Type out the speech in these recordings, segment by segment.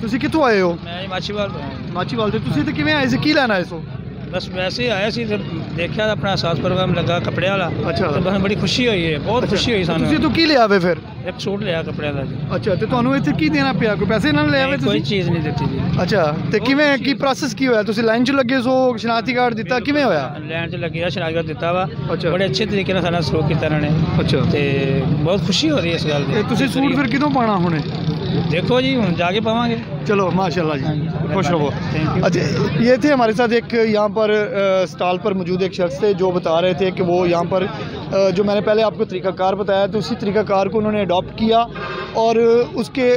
ਤੁਸੀਂ ਕਿੱਥੋਂ ਆਏ ਹੋ? ਮੈਂ ਮਾਛੀਵਾਲ ਤੋਂ ਆਇਆ। ਮਾਛੀਵਾਲ ਤੋਂ। ਤੁਸੀਂ ਤੇ ਕਿਵੇਂ ਆਏ ਸੀ, ਕੀ ਲੈਣ ਆਏ ਸੋ? ਬਸ ਵੈਸੇ ਹੀ ਆਇਆ ਸੀ ਤੇ ਦੇਖਿਆ ਤਾਂ ਆਪਣਾ ਸਾਥ ਪ੍ਰੋਗਰਾਮ ਲੱਗਾ ਕੱਪੜਿਆਂ ਵਾਲਾ। ਅੱਛਾ। ਤੇ ਬਸ ਬੜੀ ਖੁਸ਼ੀ ਹੋਈ ਹੈ, ਬਹੁਤ ਖੁਸ਼ੀ ਹੋਈ ਸਾਨੂੰ। ਤੁਸੀਂ ਤੋਂ ਕੀ ਲਿਆ ਵੇ ਫਿਰ? ਇੱਕ ਸੂਟ ਲਿਆ ਕੱਪੜਿਆਂ ਦਾ ਜੀ। ਅੱਛਾ, ਤੇ ਤੁਹਾਨੂੰ ਇੱਥੇ ਕੀ ਦੇਣਾ ਪਿਆ? ਕੋਈ ਪੈਸੇ ਨਾਲ ਲਿਆ ਵੇ ਨਹੀਂ, ਕੋਈ ਤੁਸੀਂ? ਚੀਜ਼ ਨਹੀਂ ਦਿੱਤੀ ਜੀ। ਅੱਛਾ, ਤੇ ਕਿਵੇਂ ਕੀ ਪ੍ਰੋਸੈਸ ਕੀ ਹੋਇਆ? ਤੁਸੀਂ ਲਾਈਨ 'ਚ ਲੱਗੇ ਸੋ, ਸ਼ਨਾਖਤੀ ਕਾਰਡ ਦਿੱਤਾ, ਕਿਵੇਂ ਹੋਇਆ? ਲੈਣ 'ਚ ਲੱਗਿਆ, ਸ਼ਨਾਖਤ ਦਿੱਤਾ ਵਾ। ਅੱਛਾ। ਬੜੇ ਅੱਛੇ ਤਰੀਕੇ ਨਾਲ ਸਾਡਾ ਸਲੂਕ ਕੀਤਾ ਇਹਨਾਂ ਨੇ। ਅੱਛਾ, ਤੇ ਬਹੁਤ ਖੁਸ਼ੀ ਹੋ ਰਹੀ ਹੈ ਇਸ ਗੱਲ ਦੀ। ਤੇ ਤੁਸੀਂ ਸੂਟ ਫਿਰ ਕਿਦੋਂ ਪਾਣਾ ਹੁਣੇ? ਦੇਖੋ ਜੀ, ਹੁਣ ਜਾ ਕੇ ਪਾਵਾਂਗੇ। चलो माशाल्लाह जी, खुश रहो। Thank you. अच्छा, ये थे हमारे साथ एक यहाँ पर स्टॉल पर मौजूद एक शख्स थे जो बता रहे थे कि वो यहाँ पर जो मैंने पहले आपको तरीक़ाकार बताया तो उसी तरीक़ाकार को उन्होंने अडॉप्ट किया, और उसके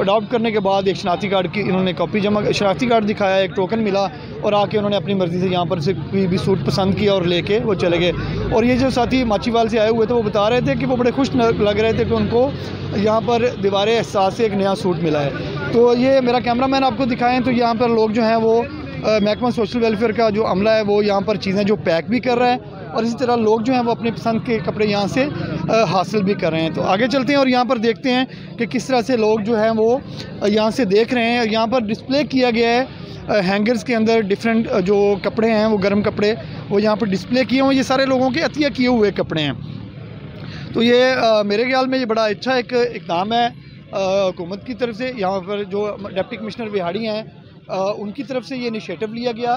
अडॉप्ट करने के बाद एक शनाख्ती कार्ड की इन्होंने कॉपी शनाख्ती कार्ड दिखाया, एक टोकन मिला, और आके उन्होंने अपनी मर्ज़ी से यहाँ पर से कोई भी सूट पसंद किया और लेके वो चले गए। और ये जो साथी माछीवाल से आए हुए थे वो बता रहे थे कि वो बड़े खुश लग रहे थे कि उनको यहाँ पर दीवार एहसास से एक नया सूट मिला है। तो ये मेरा कैमरा मैन आपको दिखाएं तो यहाँ पर लोग जो हैं वो महकमा सोशल वेलफेयर का जो अमला है वो यहाँ पर चीज़ें जो पैक भी कर रहा है, और इसी तरह लोग जो हैं वो अपनी पसंद के कपड़े यहाँ से हासिल भी कर रहे हैं। तो आगे चलते हैं और यहाँ पर देखते हैं कि किस तरह से लोग जो हैं वो यहाँ से देख रहे हैं। यहाँ पर डिस्प्ले किया गया है हैंगर्स के अंदर डिफरेंट जो कपड़े हैं वो गर्म कपड़े वो यहाँ पर डिस्प्ले किए हुए, ये सारे लोगों के अतिया किए हुए कपड़े हैं। तो ये मेरे ख्याल में ये बड़ा अच्छा एक इक़दाम है हुकूमत की तरफ से। यहाँ पर जो डिप्टी कमिश्नर विहाड़ी हैं उनकी तरफ से ये इनिशिएटिव लिया गया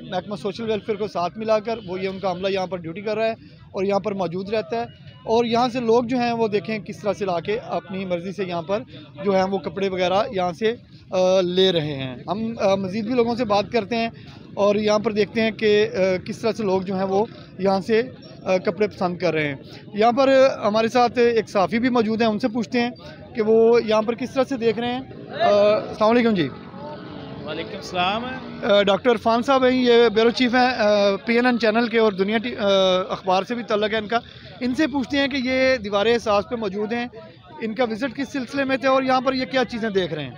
महकमा सोशल वेलफेयर को साथ मिलाकर। वो ये उनका अमला यहाँ पर ड्यूटी कर रहा है और यहाँ पर मौजूद रहता है, और यहाँ से लोग जो हैं वो देखें किस तरह से लाके अपनी मर्ज़ी से यहाँ पर जो है वो कपड़े वगैरह यहाँ से ले रहे हैं। हम मज़ीद भी लोगों से बात करते हैं और यहाँ पर देखते हैं कि किस तरह से लोग जो हैं वो यहाँ से कपड़े पसंद कर रहे हैं। यहाँ पर हमारे साथ एक सहाफ़ी भी मौजूद हैं, उनसे पूछते हैं कि वो यहाँ पर किस तरह से देख रहे हैं। अस्सलाम वालेकुम जी। वालेकुम सलाम। डॉक्टर इरफान साहब हैं, ये ब्यूरो चीफ़ हैं PNN चैनल के और दुनिया अखबार से भी ताल्लुक़ है इनका। इनसे पूछते हैं कि ये दीवार एहसास पे मौजूद हैं, इनका विज़िट किस सिलसिले में थे और यहाँ पर ये क्या चीज़ें देख रहे हैं,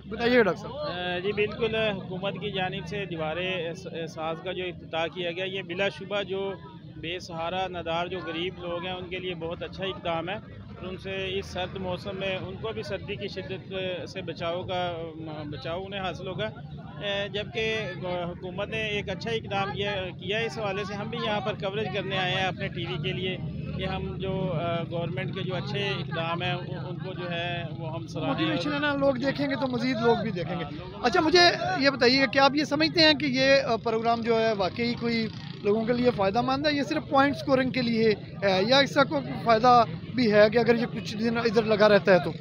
बताइए डॉक्टर साहब। जी बिल्कुल, हुकूमत की जानिब से दीवार एहसास का जो इफ्तिताह किया गया, ये बिलाशुबा जो बेसहारा नदार जो गरीब लोग हैं उनके लिए बहुत अच्छा इक़दाम है, और उनसे इस सर्द मौसम में उनको भी सर्दी की शिद्दत से बचाव उन्हें हासिल होगा। जबकि हुकूमत ने एक अच्छा इक़दाम किया इस हवाले से हम भी यहाँ पर कवरेज करने आए हैं अपने TV के लिए कि हम जो गवर्नमेंट के जो अच्छे इक़दाम हैं उनको जो है वो हम मोटिवेशन है ना, लोग देखेंगे तो मज़ीद लोग भी देखेंगे। अच्छा, मुझे ये बताइए कि आप ये समझते हैं कि ये प्रोग्राम जो है वाकई कोई लोगों के लिए फ़ायदा मंद है, ये सिर्फ पॉइंट स्कोरिंग के लिए है, या इसका कोई फ़ायदा भी है कि अगर ये कुछ दिन इधर लगा रहता है तो?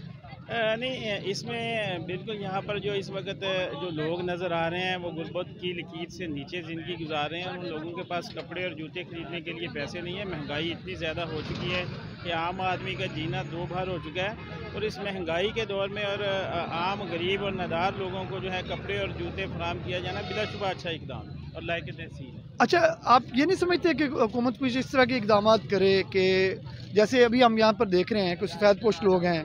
नहीं, इसमें बिल्कुल यहाँ पर जो इस वक्त जो लोग नज़र आ रहे हैं वो गुर्बत की लकीर से नीचे ज़िंदगी गुजार रहे हैं, उन लोगों के पास कपड़े और जूते खरीदने के लिए पैसे नहीं है। महंगाई इतनी ज़्यादा हो चुकी है कि आम आदमी का जीना दो भार हो चुका है, और इस महंगाई के दौर में और आम गरीब और नादार लोगों को जो है कपड़े और जूते फराहम किया जाना बिलाशुबा अच्छा इक़दाम है और लायक तहसील है। अच्छा, आप ये नहीं समझते कि हुकूमत कुछ इस तरह के इक़दाम करे कि जैसे अभी हम यहाँ पर देख रहे हैं कुछ सफ़ेद पोश लोग हैं,